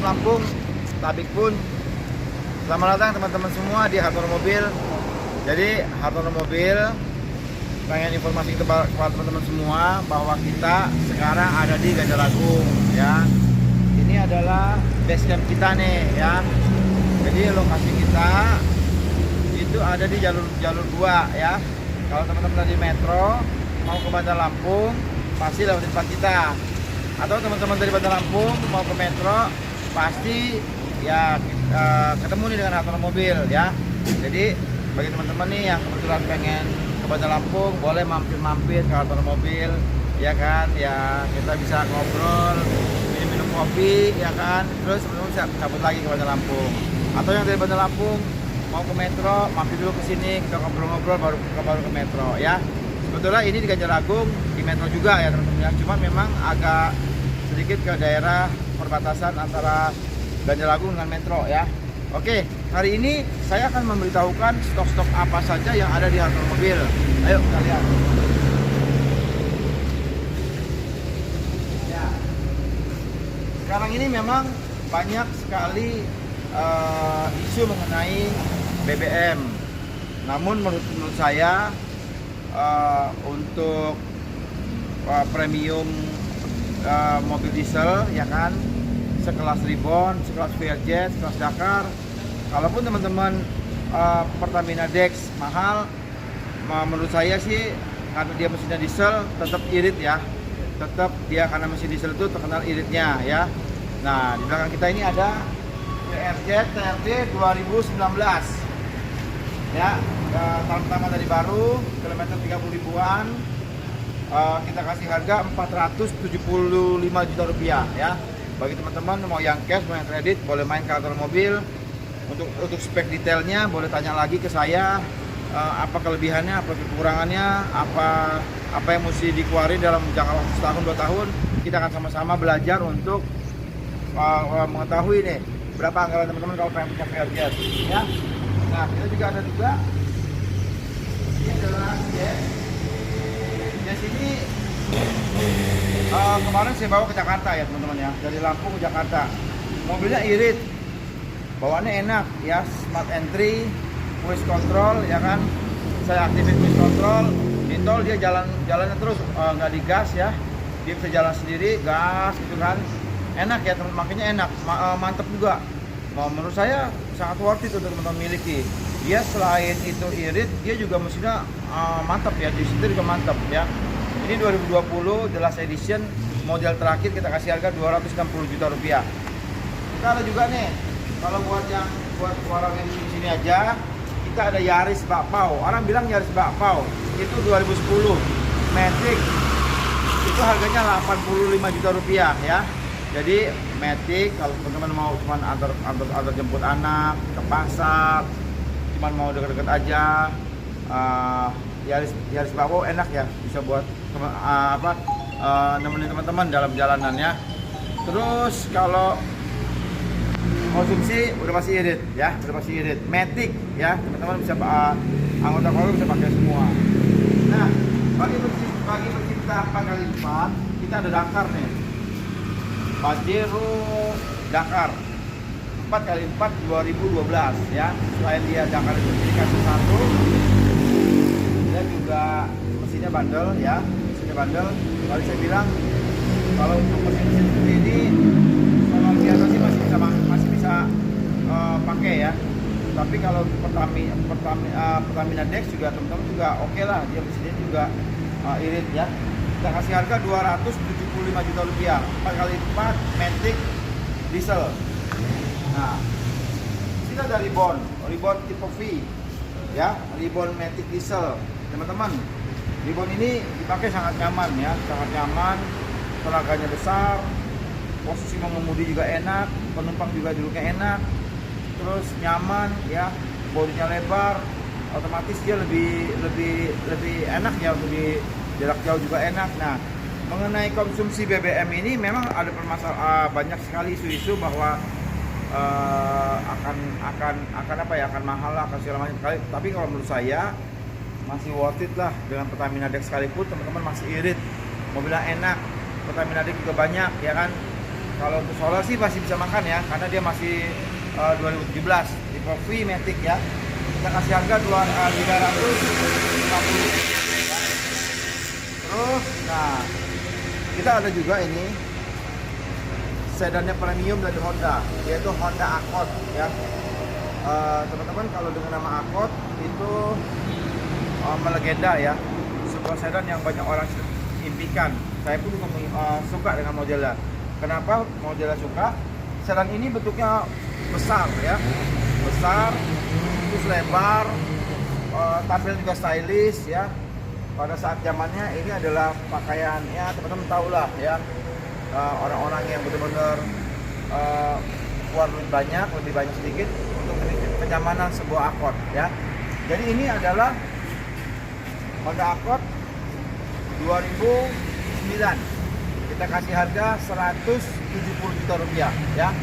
Lampung, Tabik pun. Selamat datang teman-teman semua di Hartono Mobil. Jadi Hartono Mobil pengen informasi kepada teman-teman semua bahwa kita sekarang ada di Ganjaragung ya. Ini adalah base camp kita nih ya. Jadi lokasi kita itu ada di jalur 2 ya. Kalau teman-teman dari Metro mau ke Bandar Lampung pasti lewat depan kita. Atau teman-teman dari Bandar Lampung mau ke Metro pasti ya ketemu nih dengan Hartono Mobil ya. Jadi bagi teman-teman nih yang kebetulan pengen ke Bandar Lampung boleh mampir-mampir ke Hartono Mobil ya kan, ya kita bisa ngobrol, minum kopi ya kan, terus teman-teman bisa cabut lagi ke Bandar Lampung. Atau yang dari Bandar Lampung mau ke Metro mampir dulu ke sini, kita ngobrol-ngobrol baru ke Metro ya. Sebetulnya ini di Ganjaragung di Metro juga ya teman-teman, cuman memang agak sedikit ke daerah perbatasan antara Ganjaragung dengan Metro ya. Oke, hari ini saya akan memberitahukan stok-stok apa saja yang ada di Hartono Mobil. Ayo kita lihat. Ya. Sekarang ini memang banyak sekali isu mengenai BBM. Namun menurut saya untuk premium mobil diesel ya kan, sekelas Ribbon, sekelas Fairjet, sekelas Dakar, kalaupun teman-teman Pertamina Dex mahal, menurut saya sih karena dia mesinnya diesel tetap irit ya, tetap dia karena mesin diesel itu terkenal iritnya ya. Nah di belakang kita ini ada Fairjet TRD 2019 ya, tahun pertama tadi baru, kilometer 30 ribuan. Kita kasih harga 475 juta rupiah ya. Bagi teman-teman mau yang cash mau yang kredit boleh main ke Hartono Mobil. Untuk spek detailnya boleh tanya lagi ke saya, apa kelebihannya, apa kekurangannya, apa yang mesti dikeluarin dalam jangka waktu setahun 2 tahun. Kita akan sama-sama belajar untuk mengetahui nih berapa anggaran teman-teman kalau pengen punya Fairjet ya. Nah kita juga ada ini adalah sini kemarin saya bawa ke Jakarta ya teman-teman ya, dari Lampung ke Jakarta. Mobilnya irit, bawaannya enak ya, smart entry, cruise control ya kan. Saya aktifin cruise control, di tol dia jalannya terus, nggak digas ya, dia bisa jalan sendiri, gas gitu kan, enak ya teman, makanya enak, mantep juga. Menurut saya sangat worth it untuk teman-teman miliki. Dia selain itu irit, dia juga mesinnya mantap ya, di situ juga mantap ya. Ini 2020 The Last Edition, model terakhir, kita kasih harga 260 juta rupiah. Kita ada juga nih, kalau buat orang yang di sini aja, kita ada Yaris Bakpao. Orang bilang Yaris Bakpao itu 2010 Matic, itu harganya 85 juta rupiah ya. Jadi Matic kalau teman-teman mau cuma antar jemput anak ke pasar, cuma mau deket-deket aja, Yaris Bakpao enak ya, bisa buat nemenin teman-teman dalam jalanan ya. Terus kalau konsumsi udah pasti irit ya, udah pasti irit. Matic ya, teman-teman bisa anggota keluarga bisa pakai semua. Nah, bagi pecinta 4x4, kita ada Dakar nih. Pajero Dakar 4x4 2012 ya. Selain dia Dakar itu dikasih satu, dia juga mesinnya bandel ya, mesinnya bandel. Tadi saya bilang kalau untuk mesin seperti ini kalau biasa sih masih bisa pakai ya. Tapi kalau Pertamina Dex juga teman-teman juga oke lah, dia mesinnya juga irit ya. Kita kasih harga 275 juta rupiah, 4x4 Matic diesel. Nah, sini ada Ribbon tipe V ya, Ribbon Matic diesel teman-teman. Ribbon ini dipakai sangat nyaman ya, sangat nyaman, tenaganya besar, posisi mengemudi juga enak, penumpang juga duduknya enak, terus nyaman ya, bodinya lebar, otomatis dia lebih enak ya, lebih jarak jauh juga enak. Nah mengenai konsumsi BBM ini memang ada permasalahan, banyak sekali isu-isu bahwa akan apa ya, akan mahal lah, akan segala macam sekali. Tapi kalau menurut saya masih worth it lah. Dengan Pertamina Dex sekalipun teman-teman masih irit, mobilnya enak, Pertamina Dex juga banyak ya kan. Kalau untuk solar sih masih bisa makan ya, karena dia masih 2017 tipe V Matic ya. Kita kasih harga 350. Terus nah kita ada juga ini sedannya premium dari Honda, yaitu Honda Accord ya. Teman-teman kalau dengan nama Accord itu melegenda ya, sebuah sedan yang banyak orang impikan. Saya pun juga suka dengan modelnya. Kenapa modelnya suka? Sedan ini bentuknya besar ya, besar, terus lebar, tampil juga stylish ya. Pada saat zamannya ini adalah pakaian ya, teman-teman tahu lah ya, orang-orang yang benar-benar keluar lebih banyak sedikit untuk kenyamanan sebuah Accord ya. Jadi ini adalah Honda Accord 2009. Kita kasih harga 170 juta rupiah ya.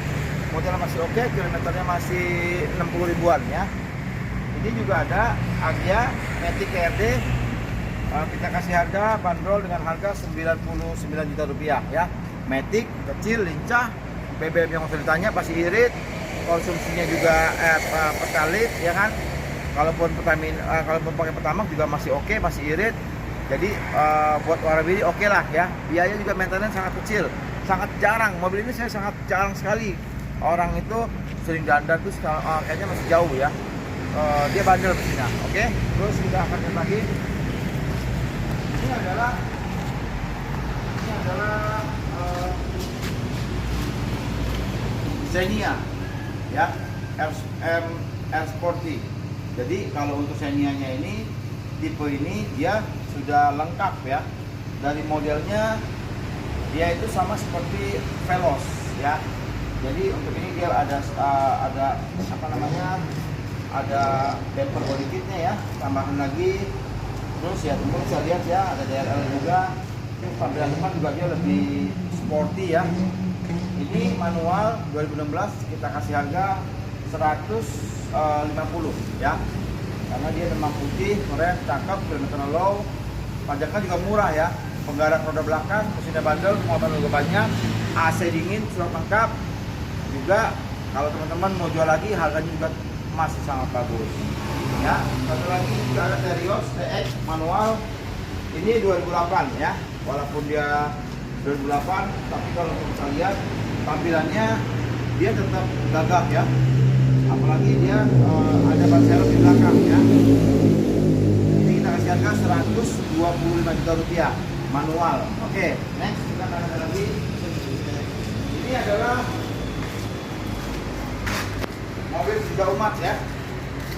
Modelnya masih oke, kilometernya masih 60 ribuan ya. Ini juga ada Agya Matic KRD. Kita kasih harga bandrol dengan harga 99 juta rupiah ya. Matic kecil, lincah, BBM yang usah ditanya, pasti irit, konsumsinya juga pertalit ya kan. Kalaupun Pertamina, kalaupun pakai Pertamax juga masih oke, masih irit. Jadi buat warna biru oke lah ya. Biaya juga maintenance sangat kecil, sangat jarang. Mobil ini saya sangat jarang sekali orang itu sering dandan tuh kayaknya masih jauh ya. Dia bandel mesinnya. Oke. Terus kita akan lihat lagi. Ini adalah Xenia ya, R Sporty. Jadi kalau untuk Xenia-nya ini, tipe ini dia sudah lengkap ya. Dari modelnya dia itu sama seperti Veloz ya. Jadi untuk ini dia ada apa namanya, ada bumper body kitnya ya, tambahan lagi. Terus ya teman-teman bisa lihat ya, ada DRL juga. Tampilan depan juga dia lebih sporty ya. Ini manual 2016, kita kasih harga 150 ya. Karena dia demam putih, keren, cakep, kilometer low, pajaknya juga murah ya. Penggerak roda belakang, mesinnya bandel, muatan juga banyak, AC dingin, surat lengkap. Juga kalau teman-teman mau jual lagi, harganya juga masih sangat bagus. Ya, satu lagi juga ada Terios TX manual. Ini 2008 ya. Walaupun dia 2008, tapi kalau kita lihat tampilannya dia tetap gagah ya. Apalagi dia ada ban serep di belakang ya. Ini kita kasih harga 125 juta rupiah manual. Oke, next kita akan ada lagi. Ini adalah mobil Suka Umat ya.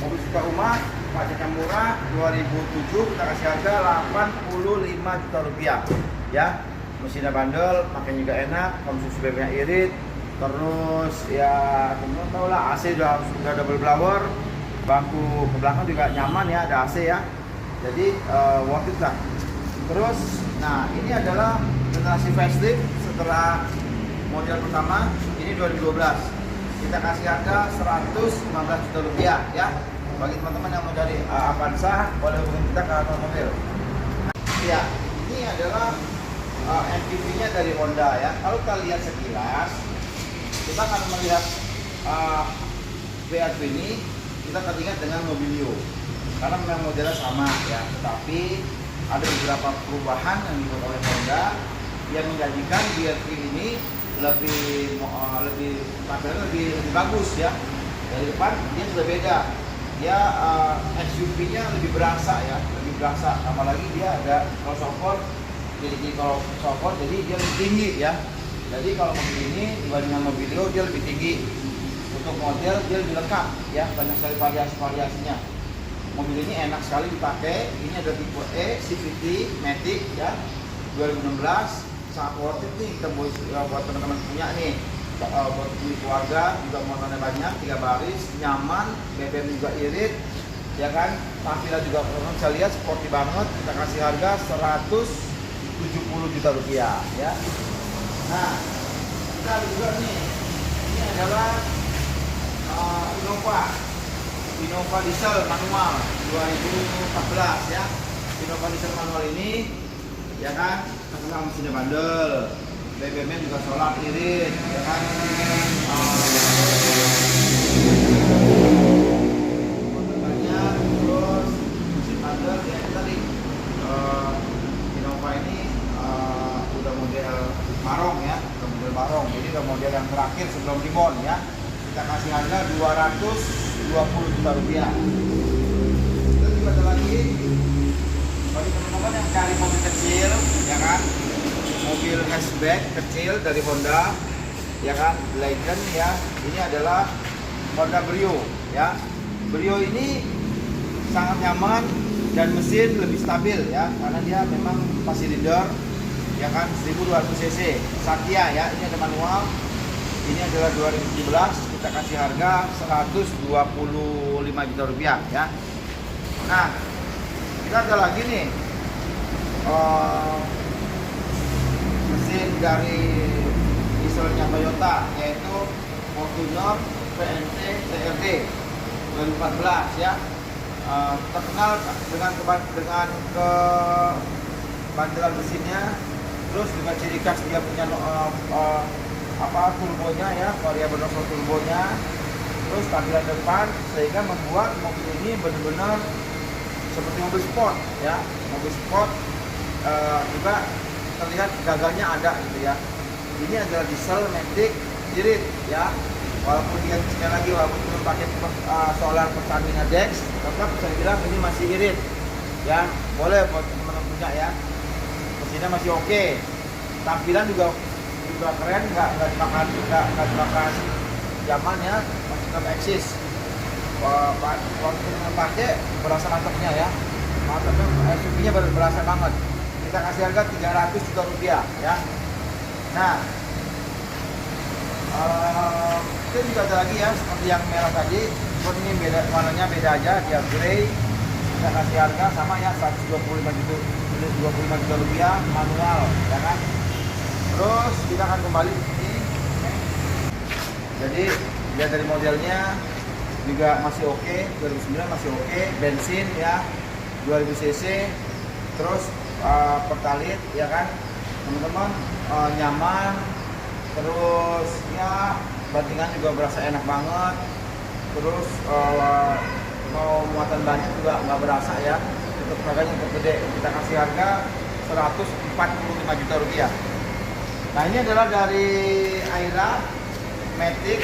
Mobil Suka Umat, pajaknya murah, 2007, kita kasih harga 85 juta rupiah ya. Mesinnya bandel, makanya juga enak, konsumsi BBM-nya irit. Terus ya teman-teman tahu lah, AC sudah double blower, bangku ke belakang juga nyaman ya, ada AC ya. Jadi worth it lah. Terus nah ini adalah generasi facelift setelah model pertama, ini 2012. Kita kasih harga 115 juta rupiah ya. Bagi teman-teman yang mau cari Avanza, boleh hubungi kita ke Avanza Mobil. Ya, ini adalah MPV-nya dari Honda ya. Kalau kita lihat sekilas, kita akan melihat VRV ini, kita teringat dengan Mobilio karena memang modelnya sama ya, tetapi ada beberapa perubahan yang dibuat oleh Honda yang menjadikan VRV ini lebih tampilannya lebih bagus ya. Dari depan dia sudah beda, dia SUV-nya lebih berasa ya, lebih berasa. Apalagi dia ada crossover, jadi crossover, jadi dia lebih tinggi ya. Jadi kalau mobil ini dibandingkan Mobilio dia lebih tinggi. Untuk model dia lebih lengkap ya, banyak sekali variasinya. Mobil ini enak sekali dipakai. Ini ada tipe E, CVT, Matic ya, 2016. Sangat worth it nih kita buat teman-teman punya nih. Buat punya keluarga juga muatannya banyak, 3 baris, nyaman, BBM juga irit ya kan. Tampilan juga teman-teman bisa lihat sporty banget. Kita kasih harga 175 70 juta rupiah ya. Nah, kita ada juga nih, ini adalah Innova diesel manual 2014 ya. Innova diesel manual ini ya kan, terkenal mesinnya bandel, BBM juga solar irit ya kan. Motor banyak, terus mesin bandel ya tadi. Innova ini udah model Barong ya, udah model Barong. Jadi udah model yang terakhir sebelum Rimon ya. Kita kasih harga 220 juta rupiah. Terus juga ada lagi bagi teman-teman yang cari mobil kecil ya kan, mobil hatchback kecil dari Honda ya kan, Legend ya. Ini adalah Honda Brio ya. Brio ini sangat nyaman dan mesin lebih stabil ya, karena dia memang 4 silinder ya kan, 1200 cc Satya ya. Ini ada manual, ini adalah 2017, kita kasih harga 125 juta rupiah ya. Nah, kita ada lagi nih mesin dari dieselnya Toyota, yaitu Fortuner VNT TRD 2014 ya. Terkenal dengan kebandelan mesinnya, terus juga ciri khas dia punya turbonya ya, variabel nozzle turbonya, terus tampilan depan, sehingga membuat mobil ini benar-benar seperti mobil sport ya. Mobil sport juga terlihat gagahnya ada gitu ya. Ini adalah diesel matic irit ya, walaupun dia sekali lagi walaupun belum pakai solar Pertamina Dex, tetap saya bilang ini masih irit ya. Boleh buat teman-teman punya ya, mesinnya masih oke, tampilan juga keren, nggak dimakan zaman ya, masih tetap eksis. Waktu pakai berasa mantapnya ya, mantapnya SUV-nya berasa banget. Kita kasih harga 300 juta rupiah ya. Nah, itu juga ada lagi ya, seperti yang merah tadi, cuma ini beda, warnanya beda aja, dia grey. Kita kasih harga sama ya, 125 juta rupiah manual ya kan. Terus kita akan kembali ke sini. Jadi lihat dari modelnya juga masih oke, 2009 masih oke, bensin ya, 2000 cc, terus pertalit ya kan teman-teman, nyaman, terus ya bantingan juga berasa enak banget, terus mau muatan banyak juga nggak berasa ya. Untuk harganya untuk gede, kita kasih harga 145 juta rupiah. Nah, ini adalah dari Aira Matic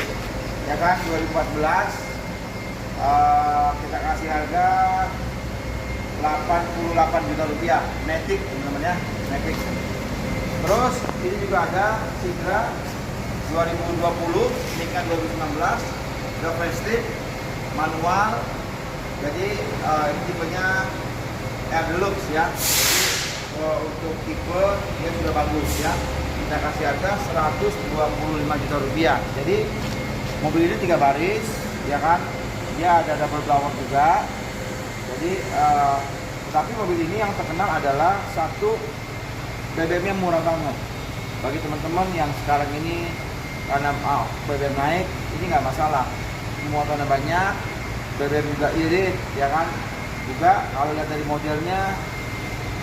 ya kan, 2014. Kita kasih harga 88 juta rupiah Matic teman-teman ya, Matic. Terus ini juga ada Sigra 2020, nikah 2019, udah facelift manual. Jadi ini tipenya Air Deluxe ya. Untuk tipe dia sudah bagus ya. Kita kasih harga 125 juta rupiah. Jadi mobil ini 3 baris ya kan, dia ada double blower juga. Jadi tapi mobil ini yang terkenal adalah satu, BBM-nya murah banget. Bagi teman-teman yang sekarang ini karena BBM naik, ini nggak masalah, muatannya banyak, BBM juga irit ya kan. Juga kalau lihat dari modelnya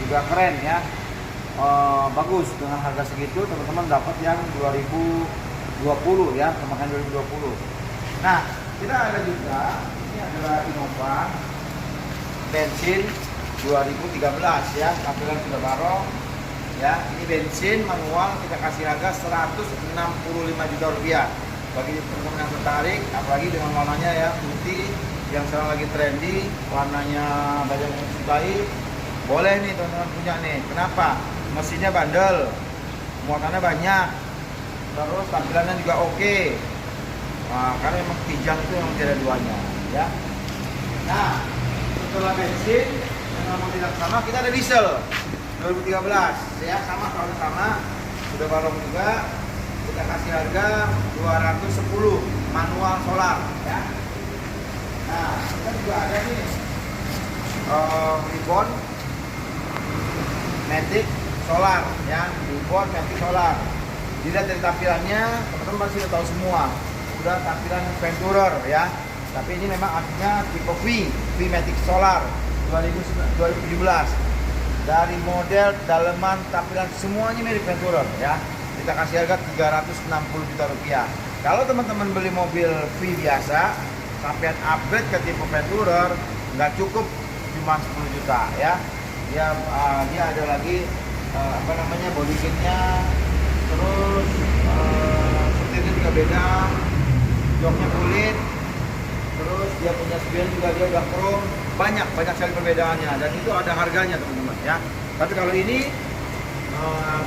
juga keren ya. Bagus, dengan harga segitu teman-teman dapat yang 2020 ya, kemakan 2020. Nah, kita ada juga, ini adalah Innova bensin 2013 ya, tampilan sudah Barong ya. Ini bensin manual, kita kasih harga 165 juta rupiah. Bagi teman-teman yang tertarik, apalagi dengan warnanya ya putih yang sekarang lagi trendy, warnanya banyak yang sukai, boleh nih teman-teman punya nih. Kenapa? Mesinnya bandel, muatannya banyak, terus tampilannya juga oke. Nah, karena memang Kijang itu yang tidak duanya ya. Nah, setelah bensin yang mau tidak sama, kita ada diesel 2013 ya, sama kalau sama sudah Barong juga. Kita kasih harga 210 manual solar ya. Nah, kita juga ada nih Ribbon Matic solar ya, dibuat Matic solar. Dilihat dari tampilannya, teman-teman pasti udah tahu semua. Udah tampilan Venturer ya. Tapi ini memang artinya tipe V Matic Solar 2017. Dari model, daleman, tampilan semuanya mirip Venturer ya. Kita kasih harga 360 juta rupiah. Kalau teman-teman beli mobil V biasa, sampai upgrade ke tipe Venturer, nggak cukup cuma 10 juta ya. Dia ada lagi body kitnya, terus setirnya juga beda, joknya kulit, terus dia punya spion juga dia udah chrome, banyak sekali perbedaannya, dan itu ada harganya teman-teman ya. Tapi kalau ini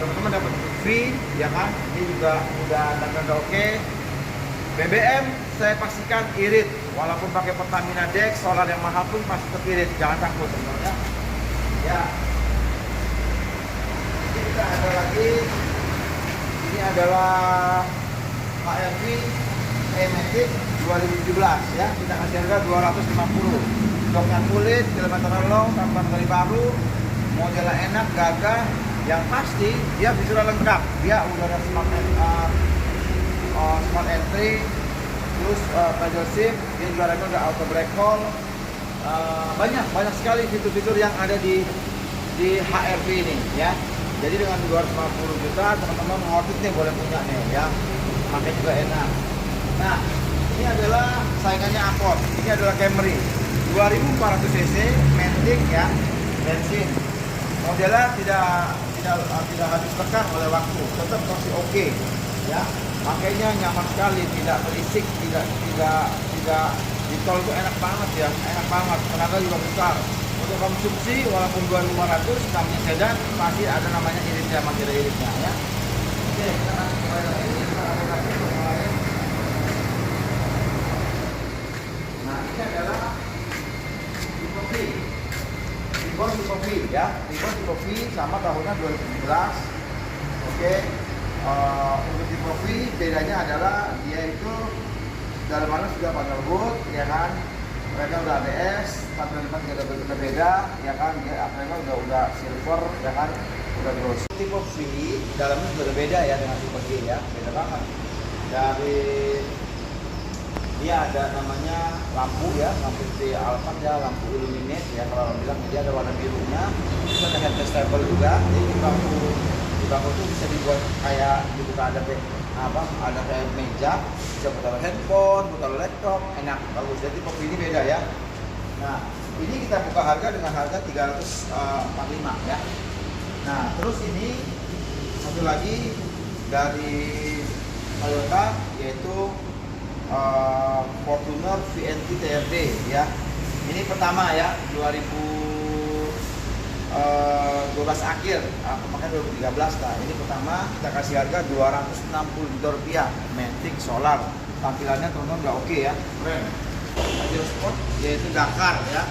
teman-teman dapat V ya kan, ini juga udah tanda oke. BBM saya pastikan irit, walaupun pakai Pertamina Dex solar yang mahal pun pasti teririt, jangan takut teman-teman ya. Ini kita ada lagi, ini adalah HRV Matic 2017 ya, kita kasih harga 250. Joknya kulit, kilometer long, tampilan kali baru, modelnya enak, gagah, yang pasti dia visual lengkap. Dia udah ada smart entry, terus pedal shift, dia juga ada auto brake hold. Banyak sekali fitur-fitur yang ada di HRV ini ya. Jadi dengan 250 juta teman-teman worth it nih, boleh punya nih ya, pakai juga enak. Nah, ini adalah saingannya Accord. Ini adalah Camry 2400 cc Matic ya, bensin. Modelnya tidak habis tekan oleh waktu, tetap masih oke ya. Makanya nyaman sekali, tidak berisik, tidak di tol itu enak banget ya, enak banget. Tenaga juga besar. Untuk konsumsi walaupun 2500, namanya sedan masih ada namanya iritnya, masih ada iritnya ya. Oke, kita akan kembali lagi. Nah, ini adalah tipe V. Tipe V ya. Tipe V sama tahunnya 2017. Oke. Untuk tipe V bedanya adalah dia itu dalamannya sudah panel wood ya kan. Mereka udah ABS, tampilan depan juga berbeda ya kan. Dia mereka udah silver ya kan, udah gloss. Tipe V dalamnya juga beda ya dengan tipe G ya, beda banget. Dari dia ada namanya lampu ya, lampu di Alphard ya, lampu illuminate ya, kalau orang bilang dia ada warna birunya. Terus ada headrest stable juga. Jadi di bangku itu bisa dibuat kayak dibuka, ada kayak meja, bisa putar handphone, putar laptop, enak, bagus. Jadi tipe ini beda ya. Nah, ini kita buka harga dengan harga 345 ya. Nah, terus ini satu lagi dari Toyota, yaitu Fortuner VNT TRD ya. Ini pertama ya, 2012 akhir, makanya 2013 lah. Ini pertama kita kasih harga 260 juta rupiah, Matic Solar. Tampilannya teman-teman udah oke ya, keren. Ajo Sport yaitu Dakar ya,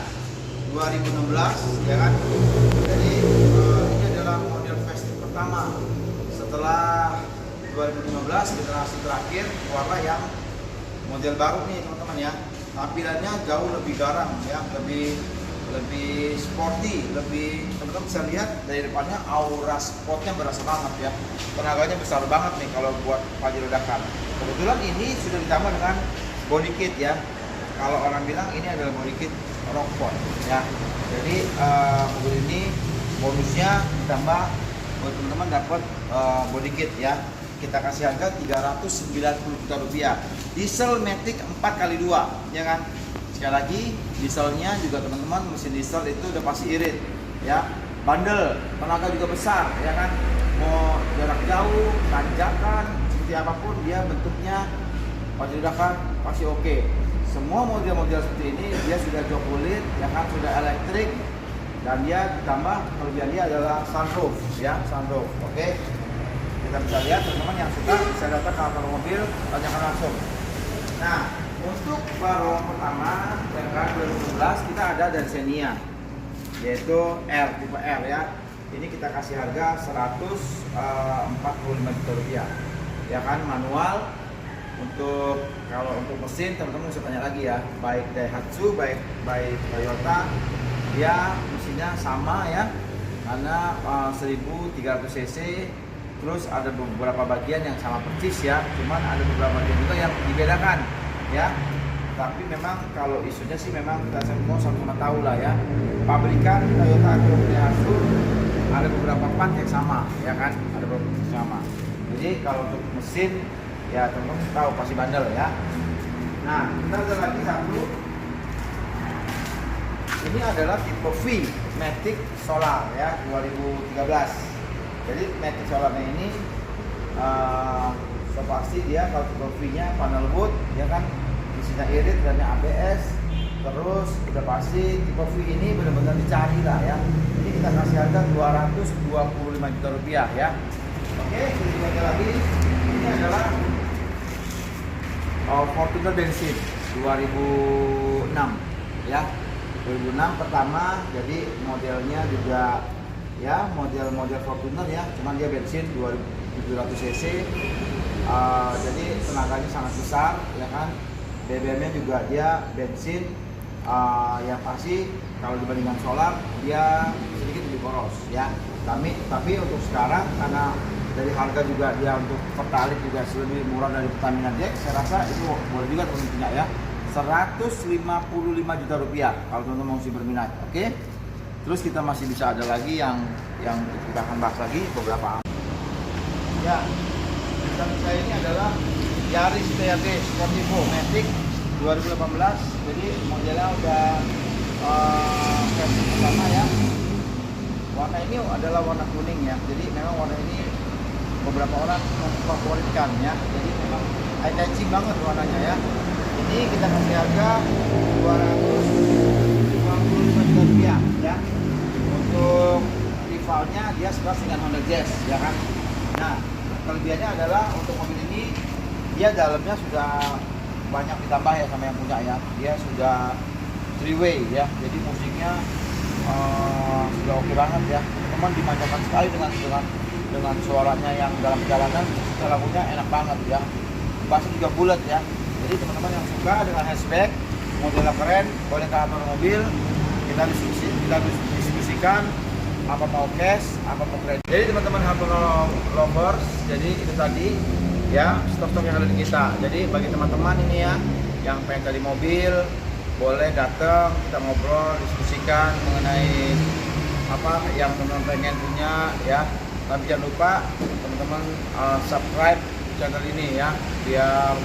2016 ya kan. Jadi ini adalah model facelift pertama setelah 2015 generasi terakhir, keluarlah yang model baru nih teman-teman ya. Tampilannya jauh lebih garang ya, lebih sporty, teman-teman bisa lihat dari depannya aura sportnya berasa banget ya. Tenaganya besar banget nih kalau buat Pajero Dakar. Kebetulan ini sudah ditambah dengan body kit ya. Kalau orang bilang ini adalah body kit Rockford ya. Jadi mobil ini bonusnya ditambah buat teman-teman dapat body kit ya. Kita kasih harga 390 juta rupiah. Diesel Matic 4x2 ya kan. Sekali lagi dieselnya juga teman-teman, mesin diesel itu udah pasti irit ya. Bandel, tenaga juga besar ya kan. Mau jarak jauh, tanjakan, seperti apapun dia bentuknya Pajero Dakar pasti oke. Semua model-model seperti ini dia sudah jok kulit ya kan, sudah elektrik, dan dia ditambah kelebihan dia adalah sunroof ya, sunroof. Oke. Kita bisa lihat teman-teman yang suka bisa datang ke kantor mobil, tanyakan langsung. Nah, untuk barong pertama dengan 2011 kita ada dari Xenia, yaitu R, tipe R ya. Ini kita kasih harga 145 juta rupiah ya kan, manual. Kalau untuk mesin teman-teman bisa tanya lagi ya, baik Daihatsu baik Toyota, dia mesinnya sama ya, karena 1300 cc. Terus ada beberapa bagian yang sama persis ya, cuman ada beberapa bagian juga yang dibedakan ya. Tapi memang kalau isunya sih memang kita semua sama-sama tahu lah ya, pabrikan Toyota Daihatsu ada beberapa part yang sama ya kan, ada beberapa yang sama. Jadi kalau untuk mesin ya teman-teman tahu pasti bandel ya. Nah kita ada lagi satu, ini adalah tipe V Matic Solar ya 2013. Jadi Matic Solarnya ini so pasti dia kalau tipe V-nya panel wood ya kan, mesinnya irit, remnya ABS, terus udah pasti tipe V ini benar-benar dicari lah ya. Ini kita kasih harga 225 juta rupiah ya. Oke, kita lagi ini adalah Fortuner bensin 2006 ya. 2006 pertama, jadi modelnya juga ya model Fortuner ya, cuman dia bensin 2700 cc. Jadi tenaganya sangat besar ya kan. BBM-nya juga dia bensin, yang pasti kalau dibandingkan solar dia sedikit lebih boros ya. Tapi untuk sekarang karena dari harga juga dia untuk Pertalite juga lebih murah dari Pertamina Dex, saya rasa itu boleh juga teman-teman punya ya. 155 juta rupiah kalau teman-teman masih berminat. Oke. Terus kita masih bisa ada lagi yang kita akan bahas lagi beberapa. Ya, saya ini adalah Yaris TRD Sportivo Matic 2018. Jadi modelnya udah versi pertama ya. Warna ini adalah warna kuning ya. Jadi memang warna ini beberapa orang memfavoritkan ya. Jadi memang eye-catching banget warnanya ya. Ini kita kasih harga 255 juta rupiah ya. Untuk rivalnya dia sekelas dengan Honda Jazz ya kan. Nah kelebihannya adalah untuk mobil ini dia dalamnya sudah banyak ditambah ya sama yang punya ya. Dia sudah 3-way ya, jadi musiknya sudah oke banget ya. Teman dimanjakan sekali dengan suaranya yang dalam perjalanan, lagunya enak banget ya. Bassnya juga bulat ya. Jadi teman-teman yang suka dengan hatchback modelnya keren, boleh ke kantor mobil, kita diskusikan apa mau cash, apa mau kredit. Jadi teman-teman Hartono lovers, jadi itu tadi ya stok-stok yang ada di kita. Jadi bagi teman-teman ini ya yang pengen cari mobil, boleh datang, kita ngobrol, diskusikan mengenai apa yang teman-teman pengen punya ya. Tapi jangan lupa teman-teman subscribe channel ini ya, biar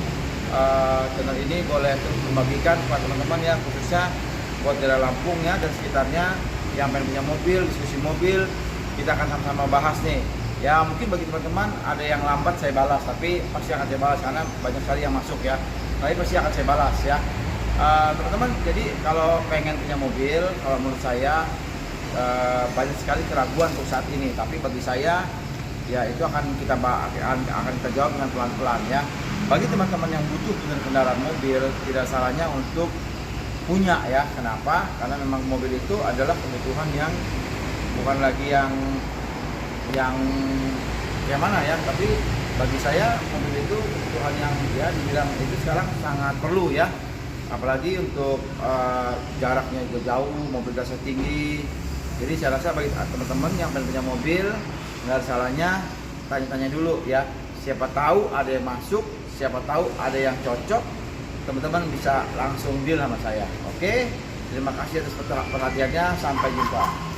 channel ini boleh terus membagikan kepada teman-teman ya, khususnya buat daerah Lampung ya dan sekitarnya yang pengen punya mobil, diskusi mobil, kita akan sama-sama bahas nih. Ya mungkin bagi teman-teman ada yang lambat saya balas, tapi pasti akan saya balas karena banyak sekali yang masuk ya. Tapi pasti akan saya balas ya. Teman-teman, jadi kalau pengen punya mobil, kalau menurut saya banyak sekali keraguan untuk saat ini. Tapi bagi saya ya itu akan kita jawab dengan pelan-pelan ya. Bagi teman-teman yang butuh kendaraan mobil, tidak salahnya untuk punya ya. Kenapa? Karena memang mobil itu adalah kebutuhan yang bukan lagi yang mana ya, tapi bagi saya mobil itu kebutuhan yang ya dibilang itu sekarang sangat perlu ya. Apalagi untuk jaraknya juga jauh, mobilitasnya tinggi. Jadi saya rasa bagi teman-teman yang pengen punya mobil, nggak ada salahnya tanya-tanya dulu ya. Siapa tahu ada yang masuk, siapa tahu ada yang cocok, teman-teman bisa langsung deal sama saya. Oke, terima kasih atas perhatiannya, sampai jumpa.